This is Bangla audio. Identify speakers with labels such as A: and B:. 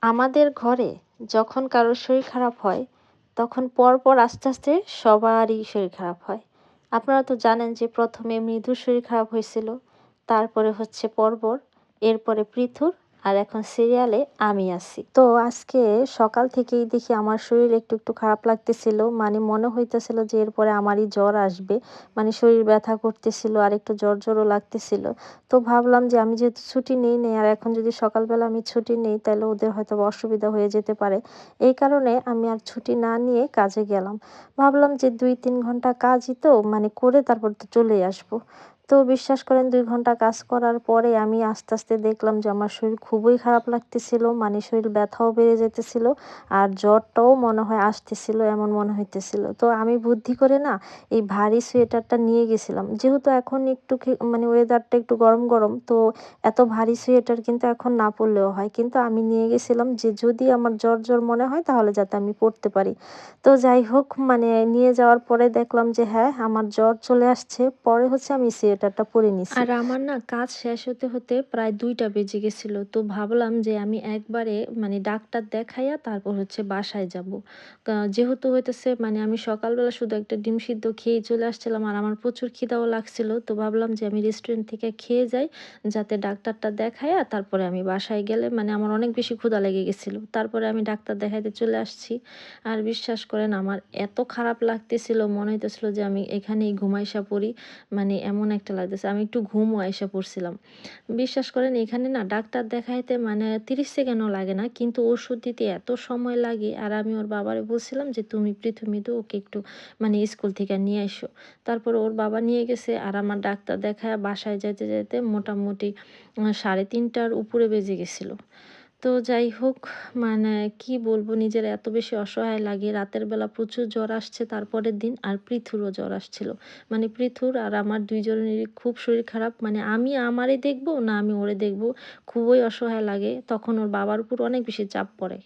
A: আমাদের ঘরে যখন কারোর শরীর খারাপ হয়, তখন পরপর আস্তে, আস্তে সবারই শরীর খারাপ হয়। আপনারা তো জানেন যে ১ম এ মৃদুর শরীর খারাপ হয়েছিল। তারপরে হচ্ছে পর্বর, এরপরে পৃথুর, আর এখন সিরিয়ালে আমি আছি। তো আজকে সকাল থেকেই দেখি আমার শরীর একটু, একটু খারাপ লাগতেছিল। মানে মনে হইতেছিল যে এরপরে আমারই জ্বর আসবে। মানে শরীর ব্যথা করতেছিল আর একটু জ্বর, জ্বরও লাগতেছিল। তো ভাবলাম যে আমি যেহেতু ছুটি নেই নাই আর এখন যদি সকালবেলা আমি ছুটি নেই তাহলে ওদের হয়তোবা অসুবিধা হয়ে যেতে পারে। এই কারণে আমি আর ছুটি না নিয়ে কাজে গেলাম। ভাবলাম যে ২-৩ ঘন্টা কাজই তো মানে করে তারপর তো চলেই আসবো। তো বিশ্বাস করেন ২ ঘন্টা কাজ করার পরে আমি আস্তে, আস্তে দেখলাম যে আমার শরীর খুবই খারাপ লাগতেছিল। মানে শরীর ব্যথাও বেড়ে যেতেছিল। আর জ্বরটাও মনে হয় আসতেছিল এমন মনে হইতেছিল। তো আমি বুদ্ধি করে না এই ভারী সোয়েটারটা নিয়ে গেছিলাম। যেহেতু এখন একটু মানে ওয়েদারটা একটু গরম, গরম তো এত ভারী সোয়েটার কিন্তু এখন না পরলেও হয়। কিন্তু আমি নিয়ে গেছিলাম যে যদি আমার জ্বর, জ্বর মনে হয় তাহলে যাতে আমি পরতে পারি। তো যাই হোক মানে নিয়ে যাওয়ার পরে দেখলাম যে হ্যাঁ, আমার জ্বর চলে আসছে। পরে হচ্ছে আমি সোয়েটারটা পরে নিছি। আর আমার না কাজ শেষ হতে, হতে প্রায় ২টা বেজে গেছিল। তো ভাবলাম যে আমি একবারে মানে ডাক্তার দেখাইয়া তারপর হচ্ছে বাসায় যাবো। যেহেতু হইতেছে মানে আমি সকালবেলা শুধু একটা ডিম সিদ্ধ খেয়েই চলে আসছিলাম আর আমার প্রচুর খিদাও লাগছিল। তো ভাবলাম যে আমি রেস্টুরেন্ট থেকে খেয়ে যাই, যাতে ডাক্তারটা দেখাইয়া তারপরে আমি বাসায় গেলে মানে আমার অনেক বেশি ক্ষুধা লেগে গেছিল। তারপরে আমি ডাক্তার দেখাইতে চলে আসছি। আর বিশ্বাস করেন আমার এত খারাপ লাগতেছিল, মনে হইতেছিল যে আমি এখানেই ঘুমাইসা পড়ি। মানে এমন একটা লাগতেছে। আমি একটু ঘুমও আইসা পড়ছিলাম। বিশ্বাস করেন এখানে না ডাক্তার দেখাইতে মানে ৩০ সেকেন্ডও লাগে না। কিন্তু ওষুধ দিতে এত সময় লাগে। আর আমি ওর বাবারে বলছিলাম যে, "তুমি মৃদু ওকে একটু মানে স্কুল থেকে নিয়ে আইসো।" তারপর ওর বাবা নিয়ে গেছে আর আমার ডাক্তার দেখায়া বাসায় যাইতে, যাইতে মোটামুটি ৩:৩০টার উপরে বেজে গেছিল। তো যাই হোক মানে কি বলবো নিজের এত বেশি অসহায় লাগে। রাতের বেলা প্রচুর জ্বর আসছে তারপরের দিন আর পৃথুরও জ্বর আসছিল। মানে পৃথুর আর আমার ২ জনেরই খুব শরীর খারাপ। মানে আমি আমারে দেখবো না আমি ওরে দেখবো। খুবই অসহায় লাগে। তখন ওর বাবার উপর অনেক বেশি চাপ পড়ে।